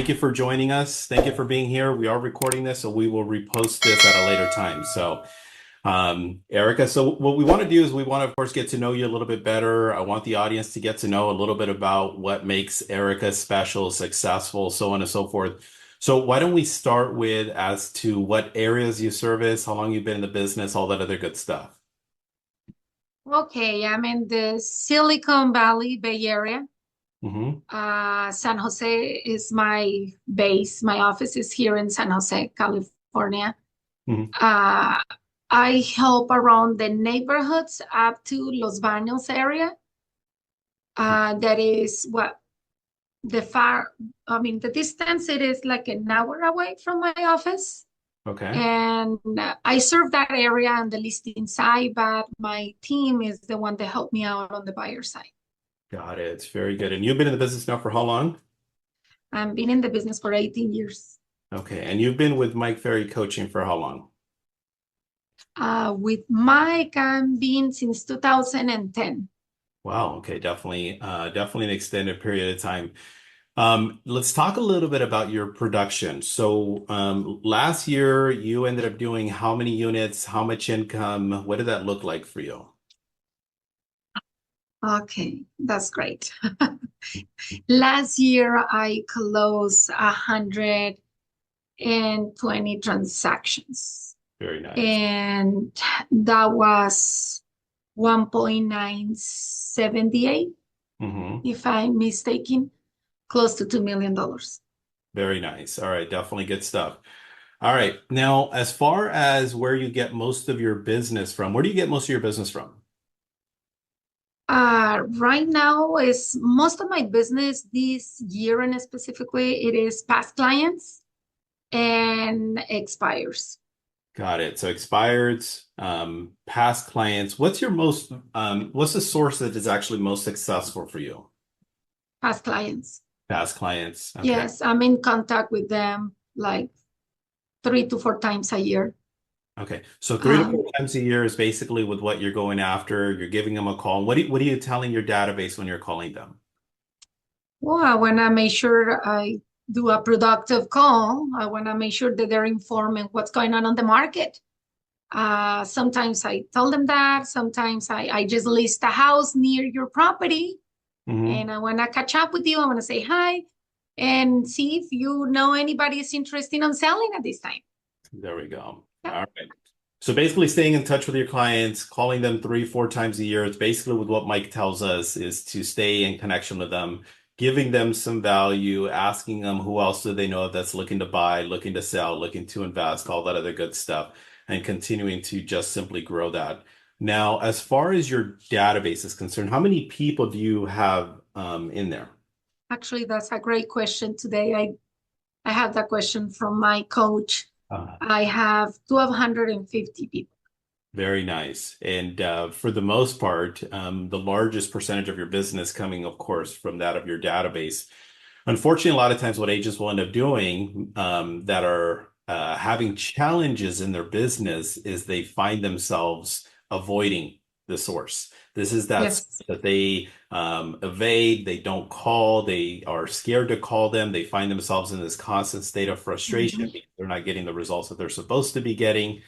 thank you for joining us. Thank you for being here. We are recording this, so we will repost this at a later time. So, Ericka, so what we want to do is we want to, of course, get to know you a little bit better. I want the audience to get to know a little bit about what makes Ericka special, successful, so on and so forth. So why don't we start with as to what areas you service, how long you've been in the business, all that other good stuff. Okay, I'm in the Silicon Valley Bay Area. Mm-hmm. San Jose is my base. My office is here in San Jose, California. Mm-hmm. Uh, I help around the neighborhoods up to Los Baños area. That is what the distance it is like an hour away from my office. Okay. And I serve that area on the listing side, but my team is the one that helped me out on the buyer side. Got it. It's very good. And you've been in the business now for how long? I've been in the business for 18 years. Okay. And you've been with Mike Ferry coaching for how long? With Mike, I've been since 2010. Wow. Okay. Definitely an extended period of time. Let's talk a little bit about your production. So, last year you ended up doing how many units, how much income? What did that look like for you? Okay, that's great. Last year, I closed 120 transactions, Very nice. and that was 1.978, Hmm. if I'm mistaken, close to $2 million. Very nice. All right. Definitely good stuff. All right. Now, as far as where you get most of your business from, where do you get most of your business from? Right now is most of my business this year, and specifically it is past clients and expires. Got it. So expireds, past clients. What's the source that is actually most successful for you? Past clients. Past clients. Okay. Yes, I'm in contact with them like 3 to 4 times a year. Okay. So three to Um, four times a year is basically with what you're going after. You're giving them a call. What are you telling your database when you're calling them? well, I want to make sure I do a productive call. I want to make sure that they're informed on what's going on the market. Sometimes I tell them that. Sometimes I just list a house near your property Hmm. and I want to catch up with you. I want to say hi and see if you know anybody is interested in selling at this time. There we go. Yeah. All right. So basically staying in touch with your clients, calling them three, four times a year. It's basically with what Mike tells us is to stay in connection with them, giving them some value, asking them who else do they know that's looking to buy, looking to sell, looking to invest, all that other good stuff, and continuing to just simply grow that. Now, as far as your database is concerned, how many people do you have in there? Actually, that's a great question today. I have that question from my coach. I have 1,250 people. Very nice. And for the most part, the largest percentage of your business coming, of course, from that of your database. Unfortunately, a lot of times what agents will end up doing that are having challenges in their business is they find themselves avoiding the source. This is that source Yes. that they evade, they don't call, they are scared to call them. They find themselves in this constant state of frustration Mhm. because they're not getting the results that they're supposed to be getting.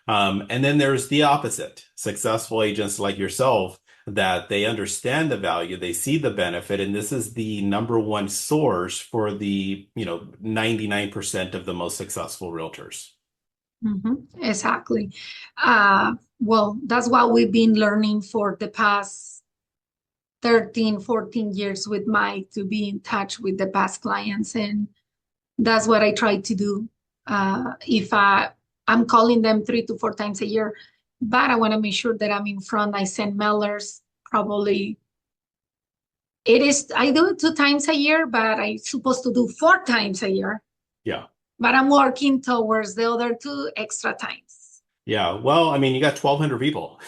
And then there's the opposite, successful agents like yourself that they understand the value, they see the benefit, and this is the number one source for the, 99% of the most successful realtors. Exactly. Well, that's what we've been learning for the past 13, 14 years with Mike to be in touch with the past clients. And that's what I try to do. If I'm calling them 3 to 4 times a year, but I want to make sure that I'm in front. I send mailers probably. I do it 2 times a year, but I'm supposed to do 4 times a year. Yeah. But I'm working towards the other two extra times. Yeah. Well, I mean, you got 1,200 people.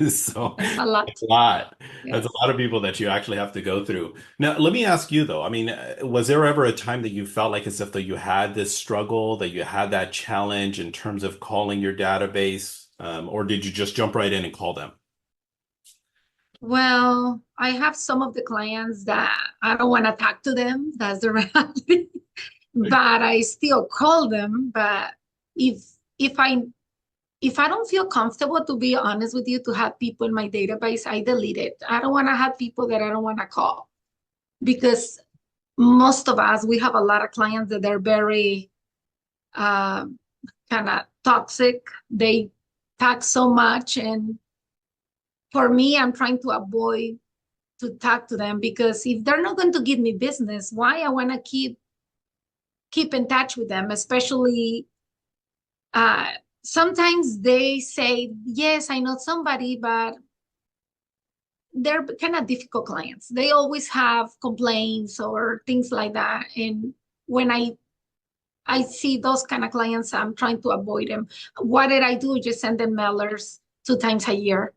So That's a it's lot. a lot. That's a Yes. lot of people that you actually have to go through. Now, let me ask you though. I mean, was there ever a time that you felt like as if though you had this struggle, that you had that challenge in terms of calling your database, or did you just jump right in and call them? Well, I have some of the clients that I don't want to talk to them. That's the reality. but I still call them. But if if I if I don't feel comfortable, to be honest with you, to have people in my database, I delete it. I don't want to have people that I don't want to call because most of us, we have a lot of clients that are very uh, kind of toxic. They talk so much. And for me, I'm trying to avoid to talk to them because if they're not going to give me business, why I want to keep in touch with them, especially uh, sometimes they say, yes, I know somebody, but they're kind of difficult clients. They always have complaints or things like that. And when I see those kind of clients, I'm trying to avoid them. What did I do? Just send them mailers 2 times a year.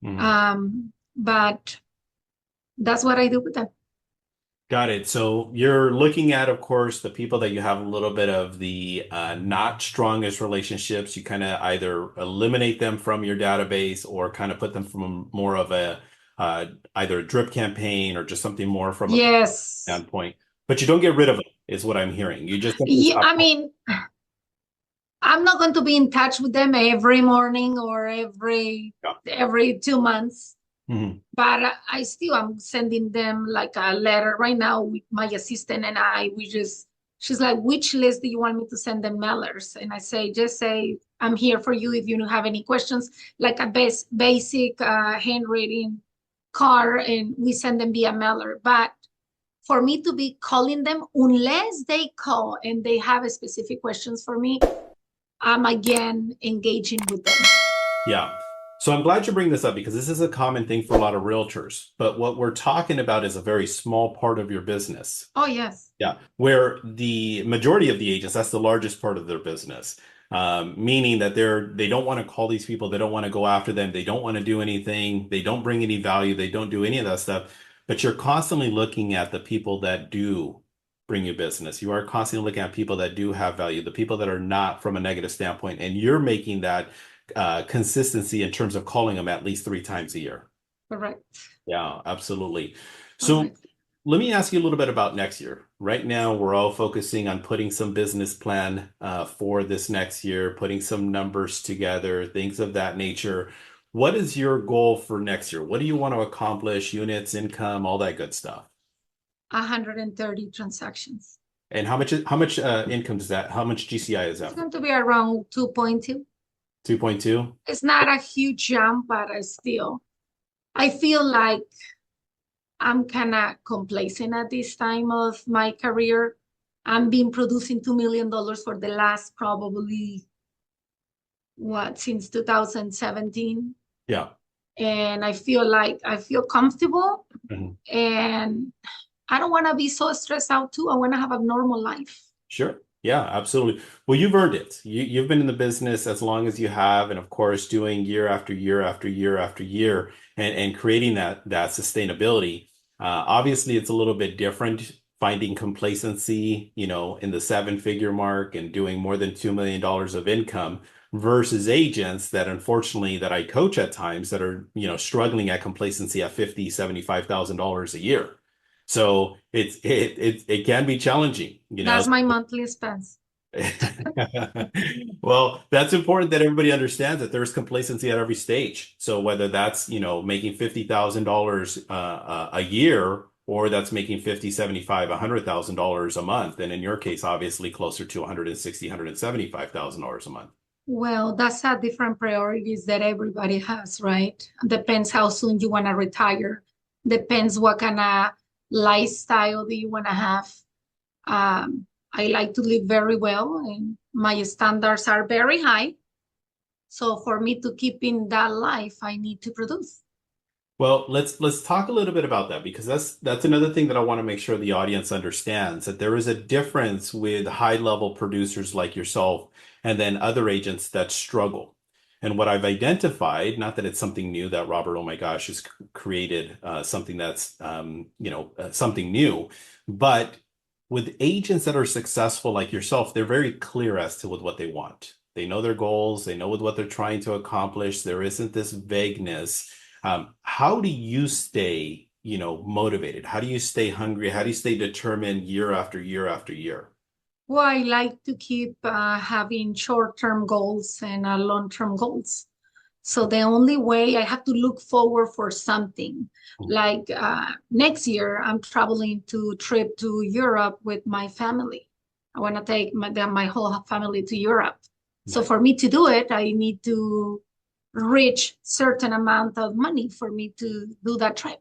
Mhm. But that's what I do with them. Got it. So you're looking at, of course, the people that you have a little bit of the not strongest relationships. You kind of either eliminate them from your database or kind of put them from more of a uh, either a drip campaign or just something more from a Yes. standpoint. But you don't get rid of them, is what I'm hearing. You just simply Yeah, stop. I mean, I'm not going to be in touch with them every morning or Yeah. every 2 months, Mhm. but I still am sending them like a letter right now with my assistant and I. She's like, which list do you want me to send them mailers? And I say, just say, I'm here for you if you don't have any questions, like a basic handwritten card, and we send them via mailer. But for me to be calling them, unless they call and they have specific questions for me, I'm again engaging with them. Yeah. So I'm glad you bring this up because this is a common thing for a lot of realtors. But what we're talking about is a very small part of your business. Oh, yes. Yeah, where the majority of the agents, that's the largest part of their business. Meaning that they don't want to call these people, they don't want to go after them, they don't want to do anything, they don't bring any value, they don't do any of that stuff. But you're constantly looking at the people that do bring you business. You are constantly looking at people that do have value, the people that are not from a negative standpoint, and you're making that consistency in terms of calling them at least 3 times a year. Correct. Yeah, absolutely. So Correct. let me ask you a little bit about next year. Right now, we're all focusing on putting some business plan for this next year, putting some numbers together, things of that nature. What is your goal for next year? What do you want to accomplish? Units, income, all that good stuff. 130 transactions. And how much income is that? How much GCI is It's that for? going to be around 2.2. 2.2? It's not a huge jump, but I feel like I'm kind of complacent at this time of my career. I'm been producing $2 million for the last probably since 2017. Yeah. And I feel comfortable Mhm. and I don't want to be so stressed out too. I want to have a normal life. Sure. Yeah, absolutely. Well, you've earned it. You've been in the business as long as you have, and of course, doing year after year after year after year, and creating that sustainability. Obviously, it's a little bit different finding complacency, in the seven-figure mark and doing more than $2 million of income versus agents that unfortunately that I coach at times that are, struggling at complacency at 50, $75,000 a year. So it can be challenging, That's my monthly expense. Well, that's important that everybody understands that there's complacency at every stage. So whether that's, making $50,000 a year or that's making 50, 75, $100,000 a month, and in your case, obviously closer to 160, $175,000 a month. Well, that's a different priorities that everybody has, right? Depends how soon you want to retire. Depends what kind of lifestyle do you want to have. I like to live very well, and my standards are very high. So for me to keep in that life, I need to produce. Well, let's talk a little bit about that because that's another thing that I want to make sure the audience understands that there is a difference with high level producers like yourself and then other agents that struggle. And what I've identified, not that it's something new that Robert, oh my gosh, has created something that's something new, but with agents that are successful like yourself, they're very clear as to what they want. They know their goals, they know what they're trying to accomplish. There isn't this vagueness. How do you stay, motivated? How do you stay hungry? How do you stay determined year after year after year? Well, I like to keep having short-term goals and long-term goals. So the only way I have to look forward for something, like next year, I'm traveling to trip to Europe with my family. I want to take my whole family to Europe. So Nice. for me to do it, I need to reach certain amount of money for me to do that trip.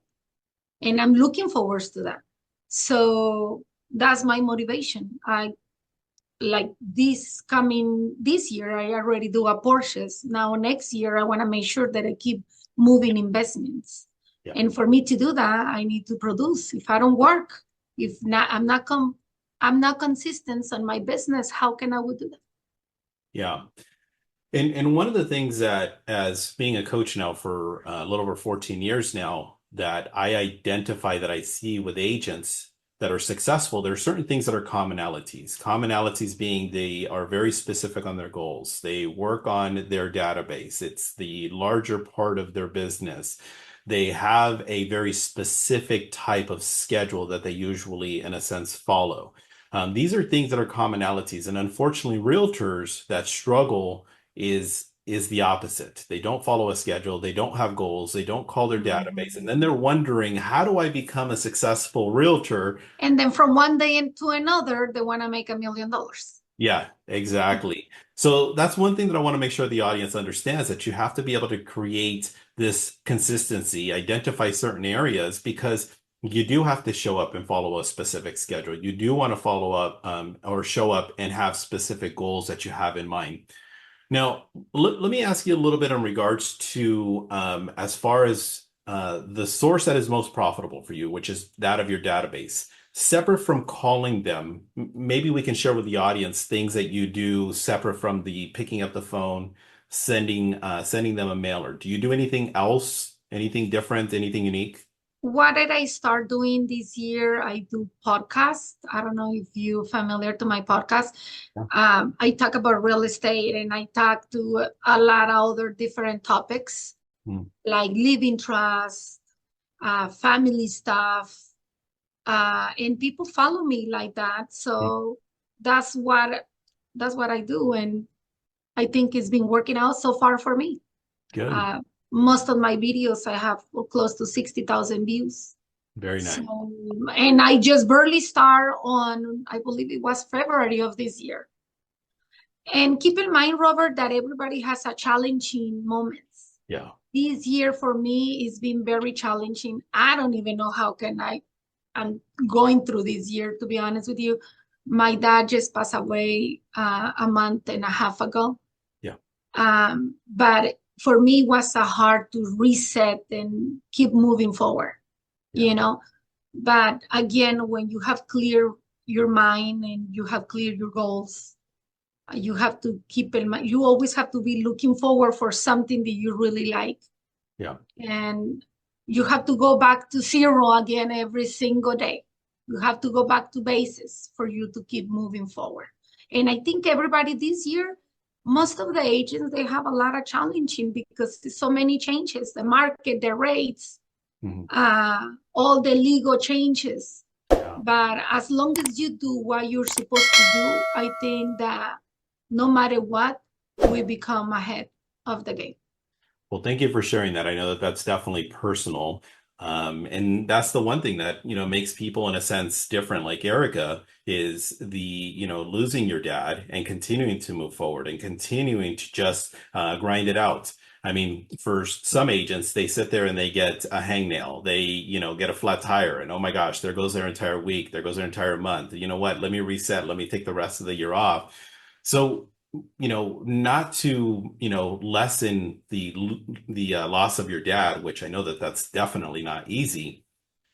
And I'm looking forward to that. So that's my motivation. I like this year I already do a Porsches. Now next year I want to make sure that I keep moving investments. Yeah. And for me to do that, I need to produce. If I don't work, if not I'm not consistent on my business, how can I would do that? Yeah. And one of the things that, as being a coach now for a little over 14 years now, that I identify that I see with agents that are successful, there are certain things that are commonalities. Commonalities being they are very specific on their goals. They work on their database. It's the larger part of their business. They have a very specific type of schedule that they usually, in a sense, follow. These are things that are commonalities. And unfortunately, realtors that struggle is the opposite. They don't follow a schedule, they don't have goals, they don't call their database, and then they're wondering, how do I become a successful realtor? And then from one day into another, they want to make $1 million. Yeah, exactly. So that's one thing that I want to make sure the audience understands, that you have to be able to create this consistency, identify certain areas, because you do have to show up and follow a specific schedule. You do want to follow up or show up and have specific goals that you have in mind. Now, let me ask you a little bit in regards to as far as the source that is most profitable for you, which is that of your database. Separate from calling them, maybe we can share with the audience things that you do separate from the picking up the phone, sending them a mailer. Do you do anything else, anything different, anything unique? What did I start doing this year? I do podcasts. I don't know if you're familiar to my podcast. Yeah. I talk about real estate and I talk to a lot of other different topics Hmm. like living trust, family stuff, and people follow me like that. Hmm. So that's what that's what I do, and I think it's been working out so far for me. Good. Uh, Most of my videos I have close to 60,000 views. Very So, nice. and I just barely start on, I believe it was February of this year. And keep in mind, Robert, that everybody has a challenging moments. Yeah. This year for me has been very challenging. I don't even know how can I'm going through this year, to be honest with you. My dad just passed away a month and a half ago. Yeah. But for me, it was hard to reset and keep moving forward, Yeah. you know. But again, when you have clear your mind and you have clear your goals, you have to keep in mind, you always have to be looking forward for something that you really like. Yeah. And you have to go back to zero again every single day. You have to go back to basis for you to keep moving forward. And I think everybody this year, most of the agents, they have a lot of challenging because there's so many changes, the market, the rates, Mhm. all the legal changes. Yeah. But as long as you do what you're supposed to do, I think that no matter what, we become ahead of the game. Well, thank you for sharing that. I know that that's definitely personal. And that's the one thing that, makes people in a sense different. Like Ericka is losing your dad and continuing to move forward and continuing to just grind it out. I mean, for some agents, they sit there and they get a hangnail. They, get a flat tire and oh my gosh, there goes their entire week. There goes their entire month. You know what? Let me reset. Let me take the rest of the year off. So not to, lessen the loss of your dad, which I know that that's definitely not easy.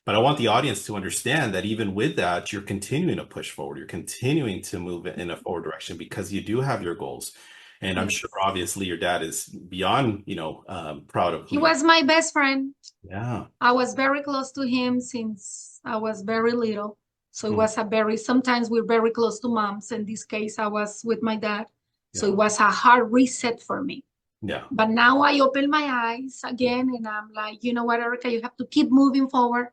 But I want the audience to understand that even with that, you're continuing to push forward. You're continuing to move in a forward direction because you do have your goals. And I'm sure, Yes. obviously, your dad is beyond, proud of who He you. was my best friend. Yeah. I was very close to him since I was very little. So it Mm. was sometimes we're very close to moms. In this case, I was with my dad. So it Yeah. was a hard reset for me. Yeah. But now I open my eyes again and I'm like, you know what, Ericka, you have to keep moving forward.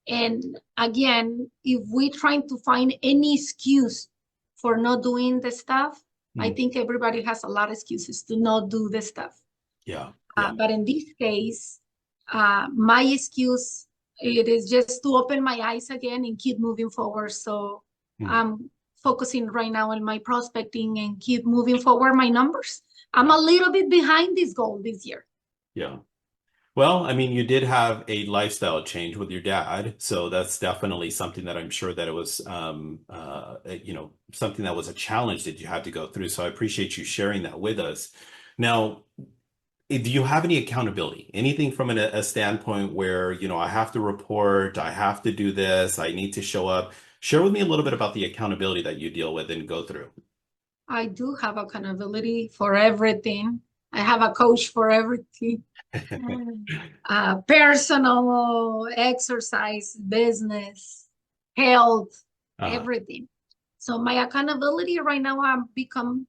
And again, if we trying to find any excuse for not doing the stuff, I Mm. think everybody has a lot of excuses to not do the stuff. Yeah. Yeah. But in this case, my excuse, it is just to open my eyes again and keep moving forward. So Mm. I'm focusing right now on my prospecting and keep moving forward my numbers. I'm Yeah. a little bit behind this goal this year. Yeah. Well, I mean, you did have a lifestyle change with your dad, so that's definitely something that I'm sure that it was, something that was a challenge that you had to go through. So I appreciate you sharing that with us. Now, do you have any accountability? Anything from a standpoint where, I have to report, I have to do this, I need to show up? Share with me a little bit about the accountability that you deal with and go through. I do have accountability for everything. I have a coach for everything. Personal, exercise, business, health, Uh, everything. So my accountability right now, I've become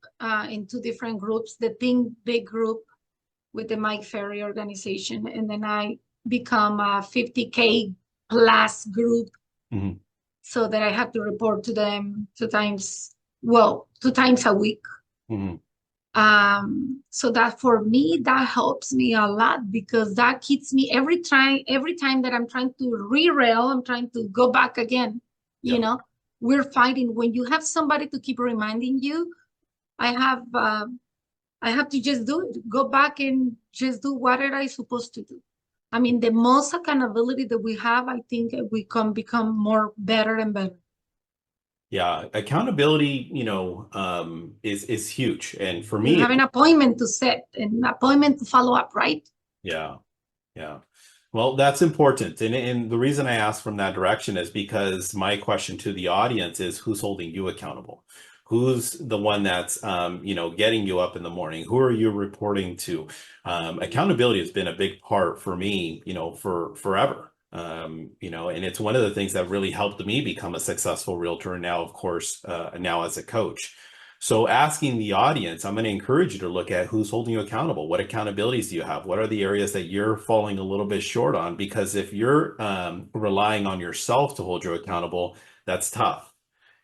into different groups. The Think Big group with the Mike Ferry organization, and then I become a 50K plus group, mhm, so that I have to report to them 2 times, well, 2 times a week. mhm. So that for me, that helps me a lot, because that keeps me every time that I'm trying to re-rail, I'm trying to go back again. You Yeah. know, we're fighting. When you have somebody to keep reminding you, I have uh, I have to just do it. Go back and just do what are I supposed to do. I mean, the most accountability that we have, I think we can become more better and better. Yeah, accountability, is huge. And for You me, have an appointment to set, an appointment to follow up, right? yeah. Yeah. Well, that's important. And the reason I ask from that direction is because my question to the audience is who's holding you accountable? Who's the one that's, getting you up in the morning? Who are you reporting to? Accountability has been a big part for me, for forever. And it's one of the things that really helped me become a successful realtor. And now, of course, now as a coach. So asking the audience, I'm going to encourage you to look at who's holding you accountable. What accountabilities do you have? What are the areas that you're falling a little bit short on? Because if you're relying on yourself to hold you accountable, that's tough.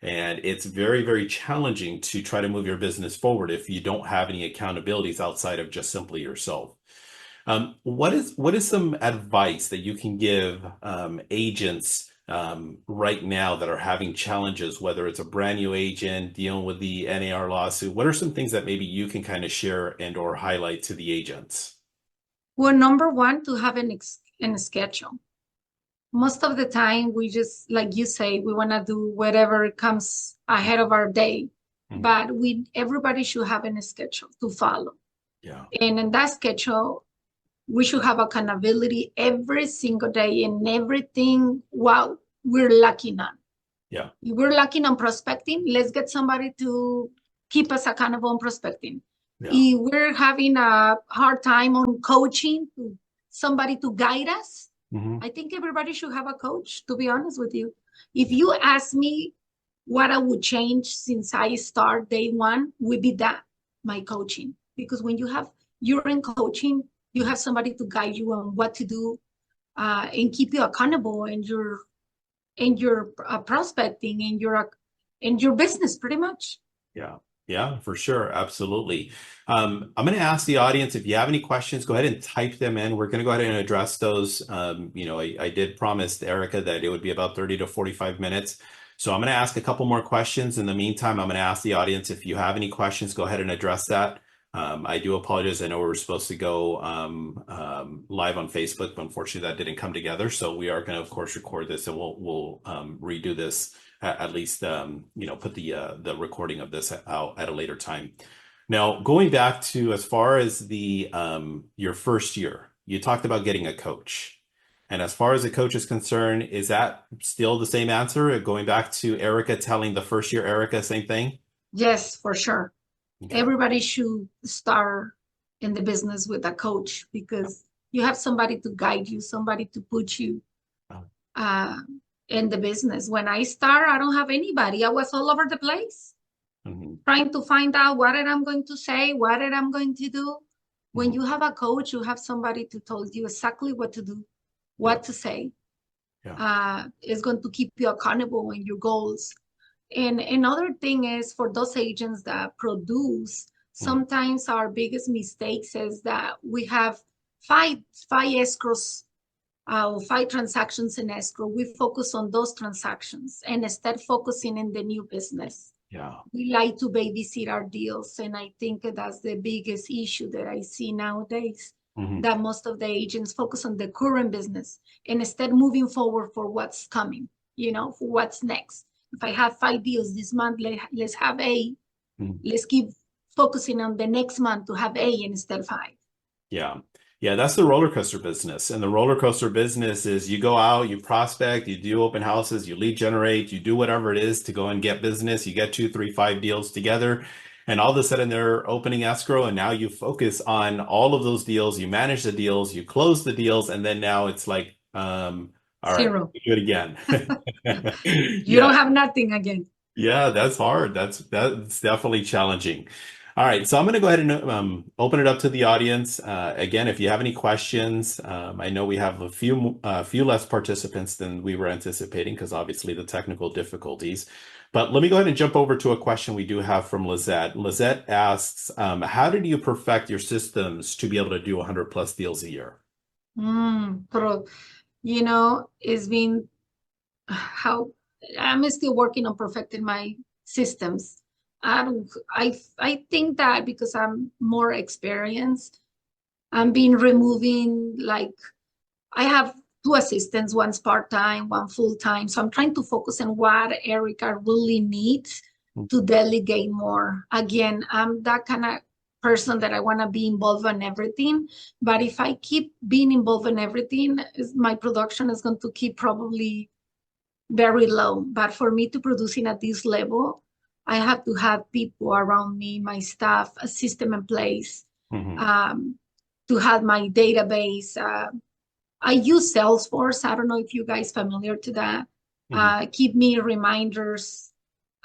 And it's very, very challenging to try to move your business forward if you don't have any accountabilities outside of just simply yourself. What is some advice that you can give agents right now that are having challenges, whether it's a brand new agent dealing with the NAR lawsuit? What are some things that maybe you can kind of share and or highlight to the agents? Well, number one, to have an schedule. Most of the time, we just, like you say, we want to do whatever comes ahead of our day, Mhm. but everybody should have a schedule to follow. Yeah. And in that schedule, we should have accountability every single day in everything what we're lacking on. Yeah. If we're lacking on prospecting, let's get somebody to keep us accountable on prospecting. Yeah. If we're having a hard time on coaching, somebody to guide us, Hmm. I think everybody should have a coach, to be honest with you. If you ask me what I would change since I start day one, would be that, my coaching. Because when you're in coaching, you have somebody to guide you on what to do, and keep you accountable in your prospecting, in your business, pretty much. Yeah. Yeah, for sure. Absolutely. I'm going to ask the audience if you have any questions, go ahead and type them in. We're going to go ahead and address those. I did promise Ericka that it would be about 30 to 45 minutes. So I'm going to ask a couple more questions. In the meantime, I'm going to ask the audience if you have any questions, go ahead and address that. I do apologize. I know we were supposed to go live on Facebook, but unfortunately that didn't come together. So we are going to, of course, record this and we'll redo this at least put the recording of this out at a later time. Now, going back to as far as the your first year, you talked about getting a coach. And as far as the coach is concerned, is that still the same answer? Going back to Ericka telling the first year Ericka, same thing? Yes, for sure. Okay. Everybody should start in the business with a coach, because you have somebody to guide you, somebody to put you uh, in the business. When I start, I don't have anybody. I was all over the place Mhm. trying to find out what I'm going to say, what I'm going to do. When Mhm. you have a coach, you have somebody to tell you exactly what to do, Yeah. what to say. Yeah. Is going to keep you accountable in your goals. And another thing is for those agents that produce, Mhm. sometimes our biggest mistakes is that we have five escrows, 5 transactions in escrow. We focus on those transactions and instead focusing in the new business. Yeah. We like to babysit our deals, and I think that's the biggest issue that I see nowadays. Mhm. That most of the agents focus on the current business and instead moving forward for what's coming, for what's next. If I have 5 deals this month, let's have A. Mhm. Let's keep focusing on the next month to have A instead of 5. Yeah. Yeah, that's the roller coaster business. And the roller coaster business is you go out, you prospect, you do open houses, you lead generate, you do whatever it is to go and get business. You get 2, 3, 5 deals together, and all of a sudden they're opening escrow. And now you focus on all of those deals, you manage the deals, you close the deals, and then now it's like, all right, Zero. do it again. You Yeah. don't have nothing again. Yeah, that's hard. That's definitely challenging. All right, so I'm going to go ahead and open it up to the audience. Again, if you have any questions, I know we have a few less participants than we were anticipating because obviously the technical difficulties. But let me go ahead and jump over to a question we do have from Lizette. Lizette asks, how did you perfect your systems to be able to do 100 plus deals a year? But it's been how I'm still working on perfecting my systems. I don't, I think that because I'm more experienced, I'm been removing, like, I have 2 assistants, one's part-time, one full-time. So I'm trying to focus on what Ericka really needs to delegate more. Again, I'm that kind of person that I want to be involved in everything. But if I keep being involved in everything, my production is going to keep probably very low. But for me to producing at this level, I have to have people around me, my staff, a system in place, Mhm. um, to have my database. I use Salesforce. I don't know if you guys familiar to that. Mhm. Keep me reminders,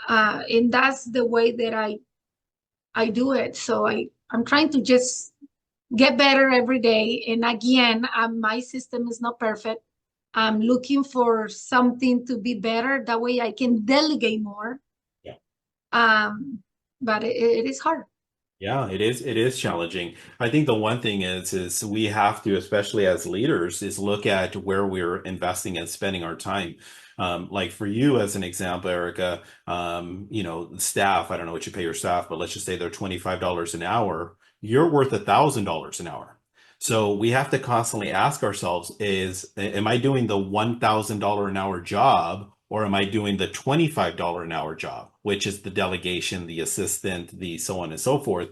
and that's the way that I do it. So I'm trying to just get better every day. And again, my system is not perfect. I'm looking for something to be better. That way I can delegate more. Yeah. But it is hard. Yeah, it is. It is challenging. I think the one thing is we have to, especially as leaders, is look at where we're investing and spending our time. Like for you, as an example, Ericka, the staff, I don't know what you pay your staff, but let's just say they're $25 an hour. You're worth $1,000 an hour. So we have to constantly ask ourselves, am I doing the $1,000 an hour job? Or am I doing the $25 an hour job, which is the delegation, the assistant, the so on and so forth?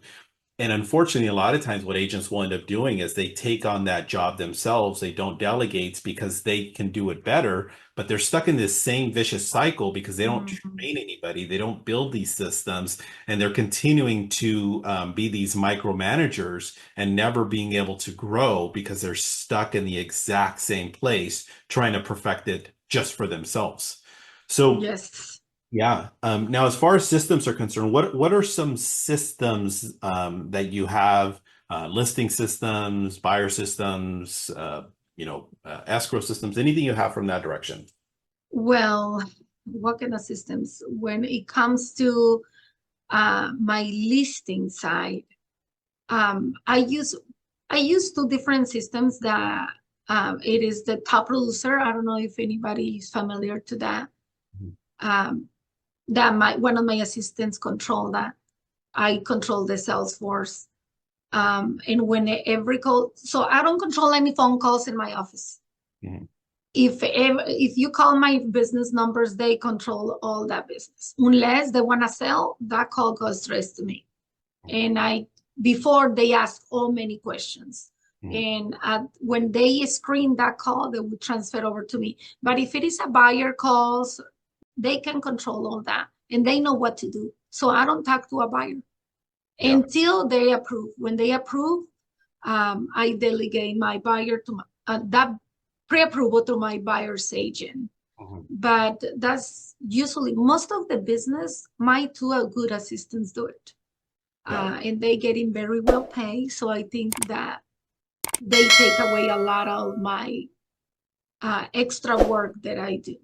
And unfortunately, a lot of times what agents will end up doing is they take on that job themselves. They don't delegate because they can do it better, but they're stuck in this same vicious cycle because they don't Mhm. train anybody. They don't build these systems, and they're continuing to be these micromanagers and never being able to grow because they're stuck in the exact same place trying to perfect it just for themselves. So Yes. yeah. Now, as far as systems are concerned, what are some systems that you have? Listing systems, buyer systems, escrow systems, anything you have from that direction? Well, what kind of systems? When it comes to my listing side, I use 2 different systems that it is the top producer. I don't know if anybody is familiar to that. Um, that my one of my assistants control that. I control the Salesforce. And when every call, so I don't control any phone calls in my office. Mhm. If you call my business numbers, they control all that business. Unless they want to sell, that call goes straight to me. And before they ask all many questions. Mhm. And when they screen that call, they would transfer over to me. But if it is a buyer calls, they can control all that and they know what to do. So I don't talk to a buyer Yeah. until they approve. When they approve, I delegate my buyer to that pre-approval to my buyer's agent. Mhm. But that's usually most of the business. My 2 good assistants do it, Yeah. and they getting very well paid. So I think that they take away a lot of my extra work that I do.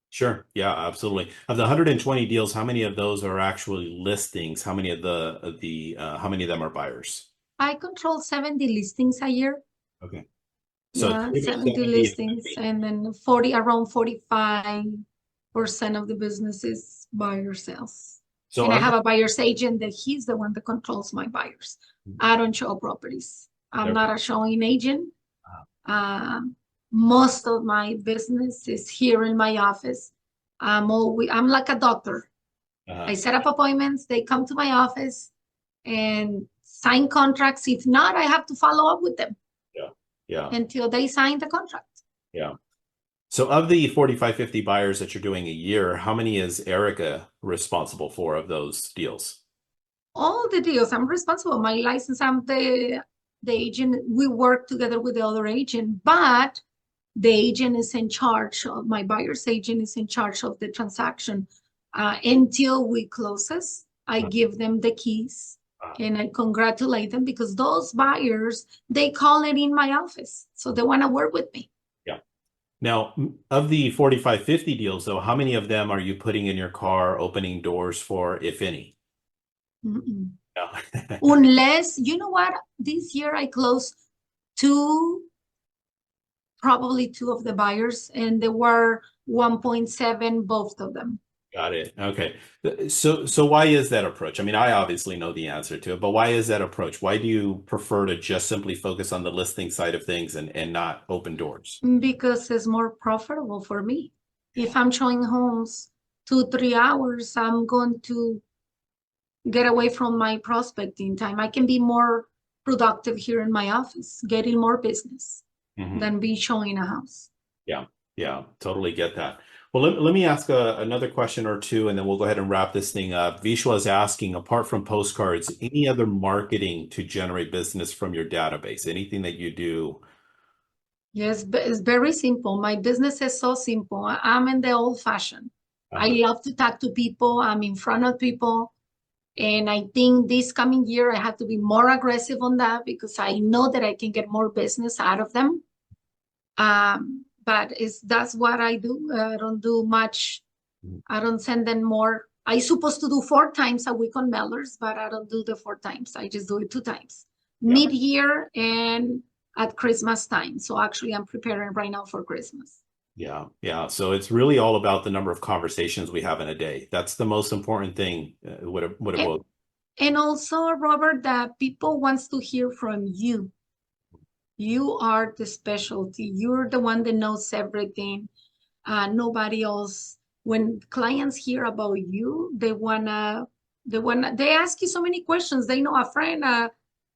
Sure. Yeah, absolutely. Of the 120 deals, how many of those are actually listings? How many of how many of them are buyers? I control 70 listings a year. Okay. So Yeah, 30 to 70 70 is listings, and then around 45% of the business is buyer sales. so And I of have a buyer's agent that he's the one that controls my buyers. I don't show properties. I'm the, not a showing agent. Uh, Most of my business is here in my office. I'm like a doctor. I uh, set up appointments, they come to my office and sign contracts. If not, I have to follow up with them yeah, yeah, until they sign the contract. yeah. So of the 45, 50 buyers that you're doing a year, how many is Ericka responsible for of those deals? All the deals, I'm responsible. My license, I'm the agent. We work together with the other agent, but the agent is in charge of my buyer's agent is in charge of the transaction until we closes. I Uh, give them the keys uh, and I congratulate them because those buyers they call it in my office, so they want to work with me. yeah. Now, of the 45, 50 deals, though, how many of them are you putting in your car, opening doors for, if any? Mm-mm. No. Unless you know what, this year I closed two, probably two of the buyers, and they were 1.7, both of them. Got it. Okay. So why is that approach? I mean, I obviously know the answer to it, but why is that approach? Why do you prefer to just simply focus on the listing side of things and not open doors? Because it's more profitable for me. If I'm showing homes 2, 3 hours, I'm going to get away from my prospecting time. I can be more productive here in my office, getting more business Hmm. than be showing a house. Yeah, yeah, totally get that. Well, let me ask another question or two, and then we'll go ahead and wrap this thing up. Vishwa is asking, apart from postcards, any other marketing to generate business from your database? Anything that you do? Yes, but it's very simple. My business is so simple. I'm in the old fashioned. I Uh, love to talk to people. I'm in front of people. And I think this coming year, I have to be more aggressive on that because I know that I can get more business out of them. But that's what I do. I don't do much. I don't send them more. I supposed to do 4 times a week on mailers, but I don't do the 4 times. I just do it 2 times, yeah. mid-year and at Christmas time. So actually, I'm preparing right now for Christmas. Yeah, yeah. So it's really all about the number of conversations we have in a day. That's the most important thing. What it And, will. and also, Robert, that people wants to hear from you. You are the specialty. You're the one that knows everything. Nobody else. When clients hear about you, they ask you so many questions. They know a friend,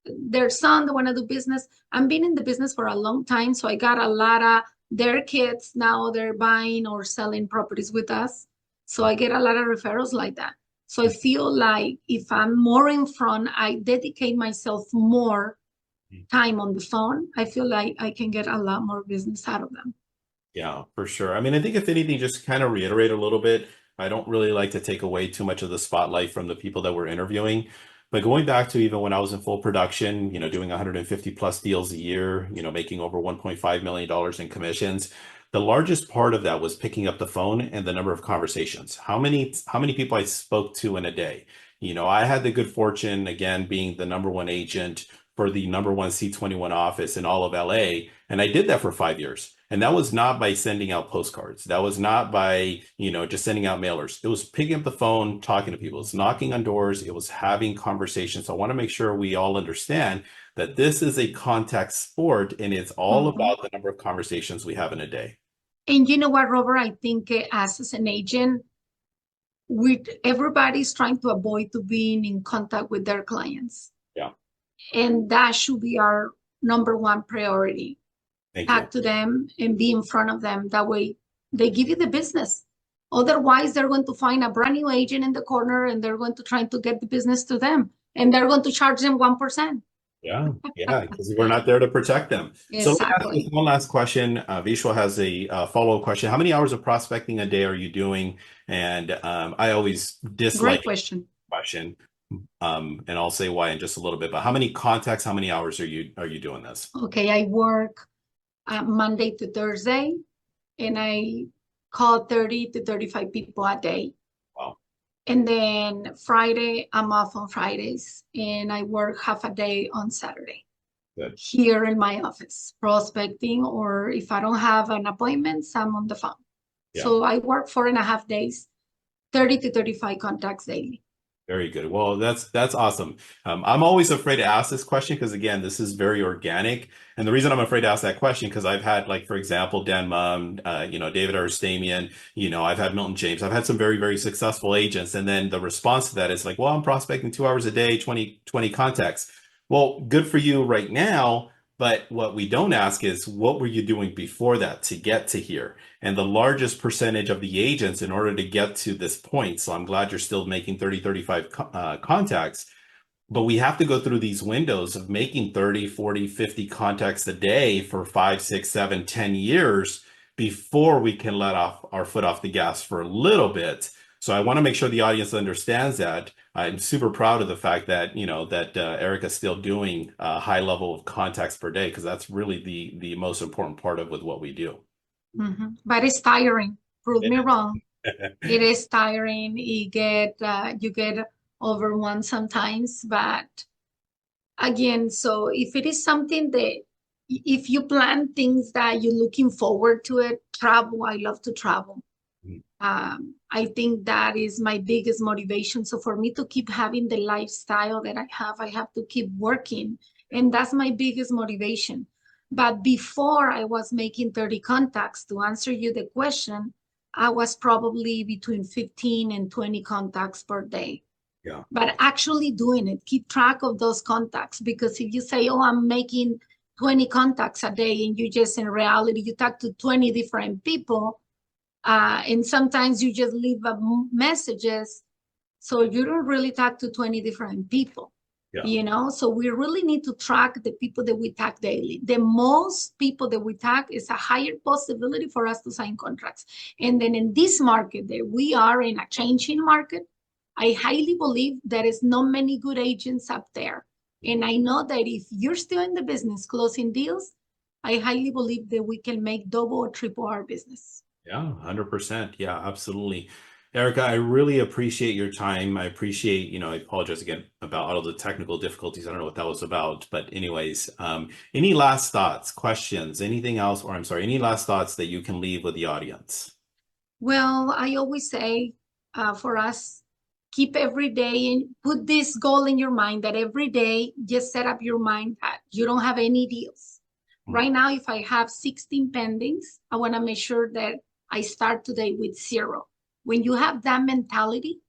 their son, they wanna do business. I've been in the business for a long time, so I got a lot of their kids now they're buying or selling properties with us. So I get a lot of referrals like that. So I feel like if I'm more in front, I dedicate myself more time on the phone. I feel like I can get a lot more business out of them. Yeah, for sure. I mean, I think if anything, just kind of reiterate a little bit. I don't really like to take away too much of the spotlight from the people that we're interviewing. But going back to even when I was in full production, doing 150 plus deals a year, making over $1.5 million in commissions, the largest part of that was picking up the phone and the number of conversations. How many people I spoke to in a day? I had the good fortune, again, being the number one agent for the number one C21 office in all of LA. And I did that for 5 years. And that was not by sending out postcards. That was not by, just sending out mailers. It was picking up the phone, talking to people. It's knocking on doors. It was having conversations. So I want to make sure we all understand that this is a contact sport and it's all Mhm. about the number of conversations we have in a day. And you know what, Robert? I think as an agent, with everybody's trying to avoid to being in contact with their clients, Yeah. and that should be our number one priority. Thank you. Talk to them and be in front of them. That way, they give you the business. Otherwise, they're going to find a brand new agent in the corner, and they're going to try to get the business to them, and they're going to charge them 1%. Yeah, yeah, because we're not there to protect them. So let me ask you Exactly. one last question. Vishwa has a follow-up question. How many hours of prospecting a day are you doing? And I always Great dislike the question. question, and I'll say why in just a little bit. But how many contacts? How many hours are you doing this? Okay, I work Monday to Thursday. and I call 30 to 35 people a day. Wow. And then Friday, I'm off on Fridays and I work half a day on Saturday Good. here in my office, prospecting, or if I don't have an appointment, I'm on the phone. Yeah. So I work 4.5 days, 30 to 35 contacts daily. Very good. Well, that's awesome. I'm always afraid to ask this question because again, this is very organic. And the reason I'm afraid to ask that question because I've had like, for example, Dan Mum, David Arstamian, I've had Milton James. I've had some very, very successful agents. And then the response to that is like, well, I'm prospecting 2 hours a day, 20 contacts. Well, good for you right now. But what we don't ask is what were you doing before that to get to here? And the largest percentage of the agents in order to get to this point. So I'm glad you're still making 30, 35 contacts, but we have to go through these windows of making 30, 40, 50 contacts a day for 5, 6, 7, 10 years before we can let off our foot off the gas for a little bit. So I want to make sure the audience understands that. I'm super proud of the fact that, Ericka's still doing a high level of contacts per day, because that's really the most important part of with what we do. But it's tiring. Prove me wrong. It is tiring. You get overwhelmed sometimes, but again, so if it is something that if you plan things that you're looking forward to it, travel. I love to travel. I think that is my biggest motivation. So for me to keep having the lifestyle that I have to keep working. And that's my biggest motivation. But before I was making 30 contacts, to answer you the question, I was probably between 15 and 20 contacts per day. Yeah. But actually doing it, keep track of those contacts. Because if you say, oh, I'm making 20 contacts a day, and you just in reality, you talk to 20 different people, and sometimes you just leave messages. So you don't really talk to 20 different people, Yeah. So we really need to track the people that we tag daily. The most people that we tag is a higher possibility for us to sign contracts. And then in this market that we are in a changing market, I highly believe there is not many good agents up there. And I know that if you're still in the business closing deals, I highly believe that we can make double or triple our business. Yeah, 100%. Yeah, absolutely. Ericka, I really appreciate your time. I appreciate, I apologize again about all of the technical difficulties. I don't know what that was about, but anyways, any last thoughts, questions, anything else, or I'm sorry, any last thoughts that you can leave with the audience? Well, I always say for us, keep every day and put this goal in your mind that every day just set up your mind that you don't have any deals. Mm. Right now, if I have 16 pendings, I want to make sure that I start today with 0. When you have that mentality,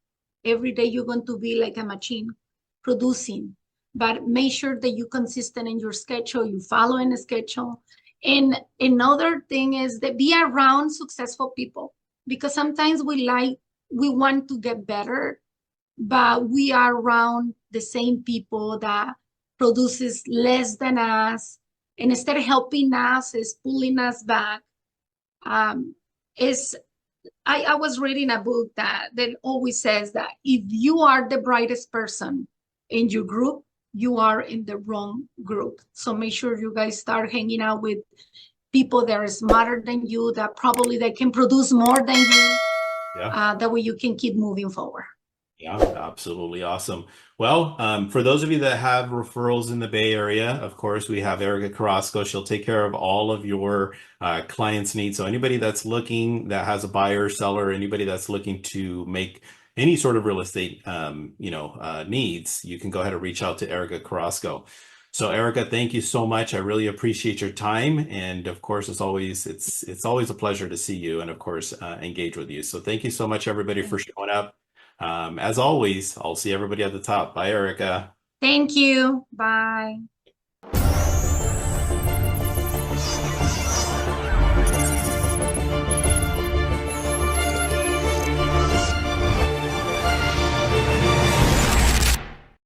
every day you're going to be like a machine producing. But make sure that you're consistent in your schedule, you follow in a schedule. And another thing is that be around successful people, because sometimes we want to get better, but we are around the same people that produces less than us, and instead of helping us is pulling us back. Is I was reading a book that always says that if you are the brightest person in your group, you are in the wrong group. So make sure you guys start hanging out with people that are smarter than you, that probably they can produce more than you. Yeah. That way you can keep moving forward. Yeah, absolutely awesome. Well, for those of you that have referrals in the Bay Area, of course, we have Ericka Carrasco. She'll take care of all of your clients' needs. So anybody that's looking, that has a buyer, seller, anybody that's looking to make any sort of real estate, needs, you can go ahead and reach out to Ericka Carrasco. So Ericka, thank you so much. I really appreciate your time. And of course, as always, it's always a pleasure to see you and of course, engage with you. So thank you so much, everybody, for showing up. As always, I'll see everybody at the top. Bye, Ericka. Thank you. Bye.